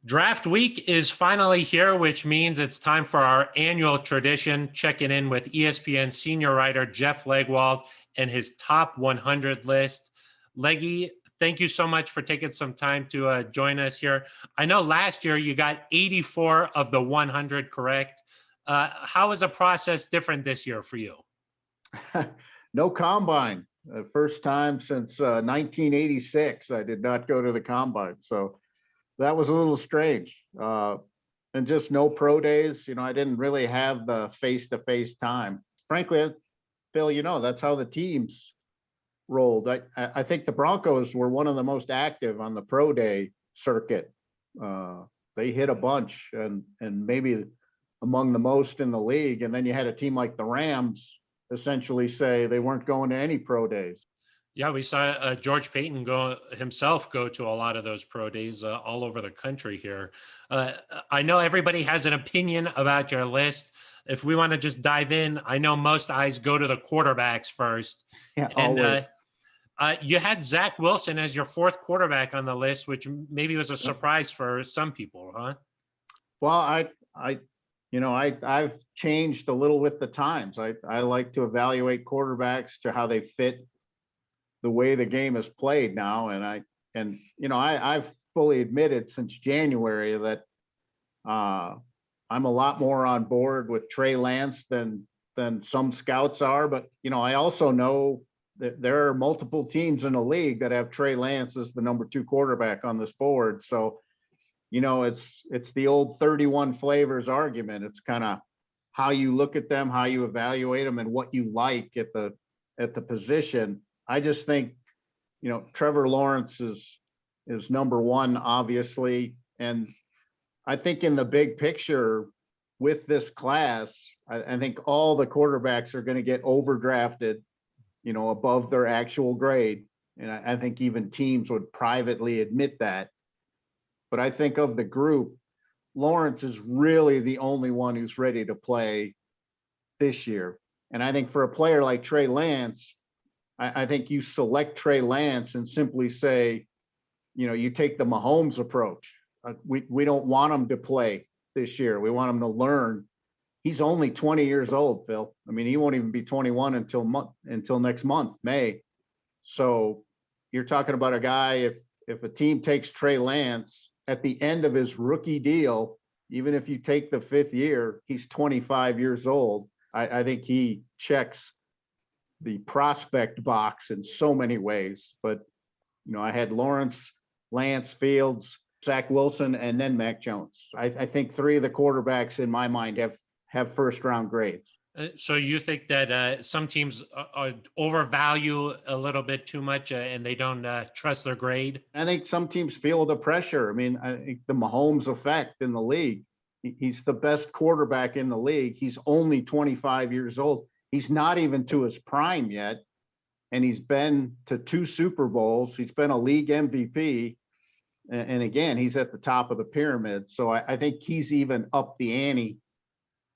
Draft week is finally here, which means it's time for our annual tradition, checking in with ESPN senior writer Jeff Legwold and his top 100 list. Leggy, thank you so much for taking some time to join us here. I know last year you got 84 of the 100 correct. How is the process different this year for you? No combine. First time since 1986, I did not go to the combine. So that was a little strange. And just no pro days. I didn't really have the face-to-face time. Frankly, Phil, that's how the teams rolled. I think the Broncos were one of the most active on the pro day circuit. They hit a bunch and maybe among the most in the league. And then you had a team like the Rams essentially say they weren't going to any pro days. Yeah, we saw George Payton go to a lot of those pro days all over the country here. I know everybody has an opinion about your list. If we want to just dive in, I know most eyes go to the quarterbacks first. Yeah, and you had Zach Wilson as your fourth quarterback on the list, which maybe was a surprise for some people, huh? Well, I've changed a little with the times. I like to evaluate quarterbacks to how they fit the way the game is played now. And I've fully admitted since January that I'm a lot more on board with Trey Lance than some scouts are. But, I also know that there are multiple teams in the league that have Trey Lance as the number 2 quarterback on this board. So, it's the old 31 flavors argument. It's kind of how you look at them, how you evaluate them, and what you like at the position. I just think, Trevor Lawrence is number 1, obviously. And I think in the big picture with this class, I think all the quarterbacks are going to get overdrafted, above their actual grade. And I think even teams would privately admit that. But I think of the group, Lawrence is really the only one who's ready to play this year. And I think for a player like Trey Lance, I think you select Trey Lance and simply say, you take the Mahomes approach. We don't want him to play this year. We want him to learn. He's only 20 years old, Phil. I mean, he won't even be 21 until next month, May. So you're talking about a guy, if a team takes Trey Lance at the end of his rookie deal, even if you take the 5th year, he's 25 years old. I think he checks the prospect box in so many ways. But, I had Lawrence, Lance, Fields, Zach Wilson, and then Mac Jones. I think 3 of the quarterbacks in my mind have first round grades. So you think that some teams overvalue a little bit too much and they don't trust their grade? I think some teams feel the pressure. I mean, I think the Mahomes effect in the league. He's the best quarterback in the league. He's only 25 years old. He's not even to his prime yet. And he's been to 2 Super Bowls. He's been a league MVP. And again, he's at the top of the pyramid. So I think he's even up the ante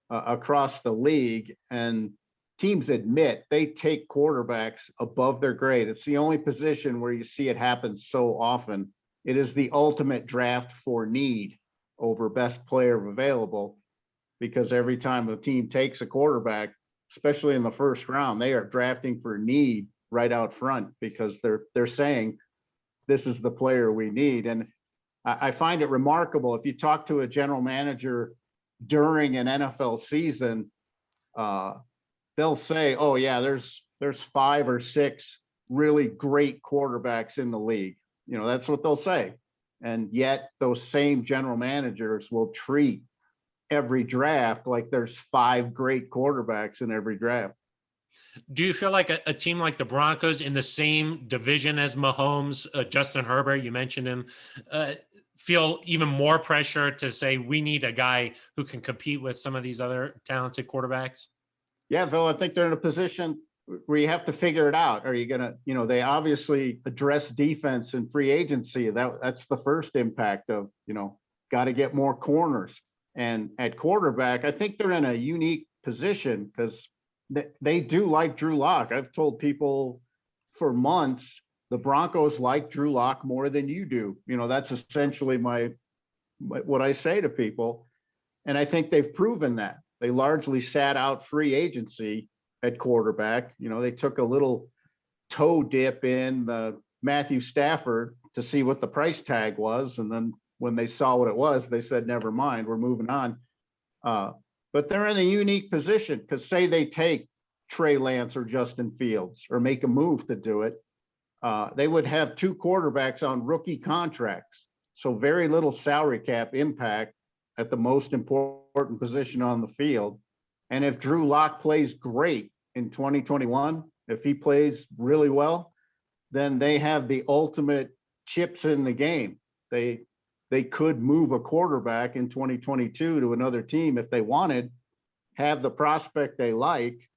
across the league. And teams admit they take quarterbacks above their grade. It's the only position where you see it happen so often. It is the ultimate draft for need over best player available, because every time a team takes a quarterback, especially in the first round, they are drafting for need right out front because they're saying this is the player we need. And I find it remarkable. If you talk to a general manager during an NFL season, they'll say, oh yeah, there's 5 or 6 really great quarterbacks in the league. That's what they'll say. And yet those same general managers will treat every draft like there's 5 great quarterbacks in every draft. Do you feel like a team like the Broncos in the same division as Mahomes, Justin Herbert, you mentioned him, feel even more pressure to say we need a guy who can compete with some of these other talented quarterbacks? Yeah, Phil, I think they're in a position where you have to figure it out. Are you going to, they obviously address defense and free agency. That's the first impact of, got to get more corners. And at quarterback, I think they're in a unique position because they do like Drew Lock. I've told people for months, the Broncos like Drew Lock more than you do. That's essentially my what I say to people. And I think they've proven that. They largely sat out free agency at quarterback. They took a little toe dip in Matthew Stafford to see what the price tag was. And then when they saw what it was, they said, never mind, we're moving on. But they're in a unique position because say they take Trey Lance or Justin Fields or make a move to do it, they would have two quarterbacks on rookie contracts. So very little salary cap impact at the most important position on the field. And if Drew Lock plays great in 2021, if he plays really well, then they have the ultimate chips in the game. They could move a quarterback in 2022 to another team if they wanted, have the prospect they like,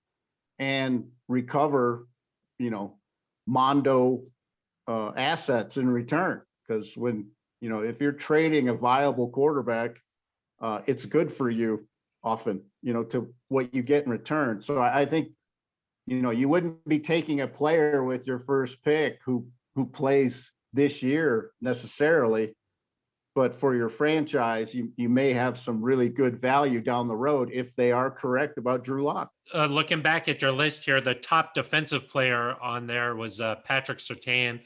and recover, Mondo assets in return. Because when, if you're trading a viable quarterback, it's good for you often, to what you get in return. So I think, you wouldn't be taking a player with your first pick who plays this year necessarily, but for your franchise, you may have some really good value down the road if they are correct about Drew Lock. Looking back at your list here, the top defensive player on there was Patrick Surtain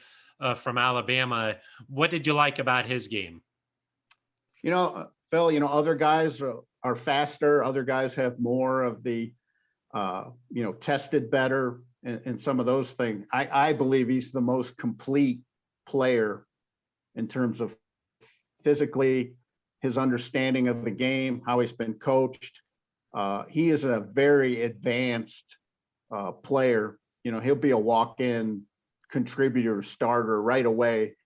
from Alabama. What did you like about his game? Phil, other guys are faster. Other guys have more of the, tested better and some of those things. I believe he's the most complete player in terms of physically, his understanding of the game, how he's been coached. He is a very advanced player. He'll be a walk-in contributor starter right away.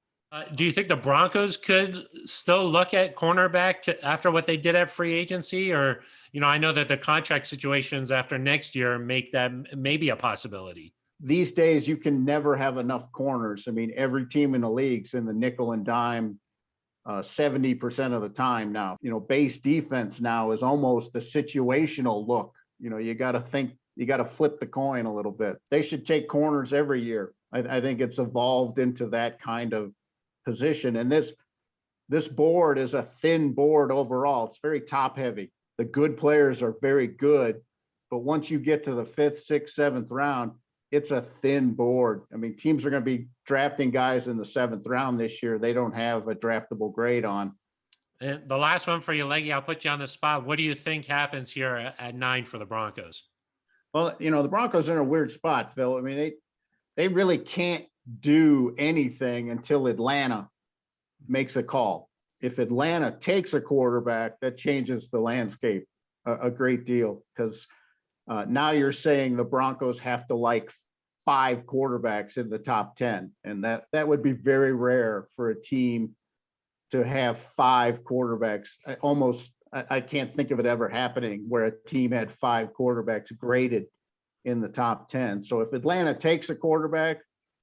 Do you think the Broncos could still look at cornerback after what they did at free agency? Or, I know that the contract situations after next year make that maybe a possibility. These days, you can never have enough corners. I mean, every team in the league's in the nickel and dime 70% of the time now. Base defense now is almost a situational look. You got to think, you got to flip the coin a little bit. They should take corners every year. I think it's evolved into that kind of position. And this board is a thin board overall. It's very top heavy. The good players are very good, but once you get to the 5th, 6th, 7th round, it's a thin board. I mean, teams are going to be drafting guys in the 7th round this year they don't have a draftable grade on. And the last one for you, Leggy, I'll put you on the spot. What do you think happens here at 9 for the Broncos? Well, the Broncos are in a weird spot, Phil. I mean, they really can't do anything until Atlanta makes a call. If Atlanta takes a quarterback, that changes the landscape a great deal, because now you're saying the Broncos have to like 5 quarterbacks in the top 10. And that would be very rare for a team to have 5 quarterbacks. I can't think of it ever happening where a team had 5 quarterbacks graded in the top 10. So if Atlanta takes a quarterback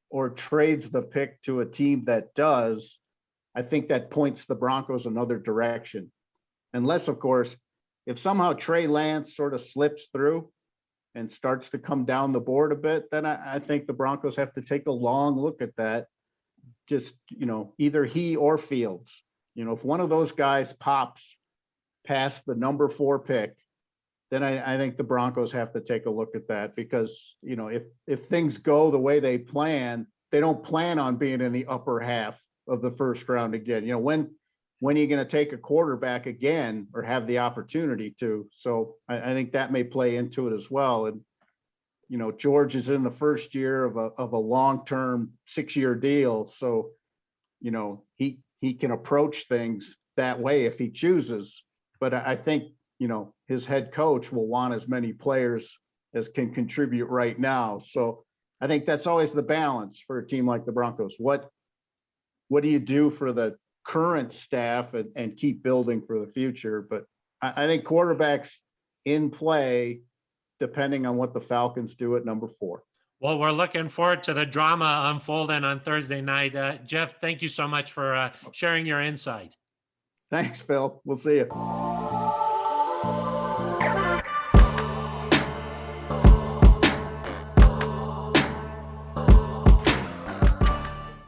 or trades the pick to a team that does, I think that points the Broncos another direction. Unless, of course, if somehow Trey Lance sort of slips through and starts to come down the board a bit, then I think the Broncos have to take a long look at that. Just, either he or Fields. If one of those guys pops past the number 4 pick, then I think the Broncos have to take a look at that, because, if things go the way they plan, they don't plan on being in the upper half of the first round again. When are you going to take a quarterback again or have the opportunity to? So I think that may play into it as well. And, George is in the first year of a long-term 6-year deal. So, he can approach things that way if he chooses. But I think, his head coach will want as many players as can contribute right now. So I think that's always the balance for a team like the Broncos. What do you do for the current staff and keep building for the future? But I think quarterbacks in play, depending on what the Falcons do at number 4. Well, we're looking forward to the drama unfolding on Thursday night. Jeff, thank you so much for sharing your insight. Thanks, Phil. We'll see you.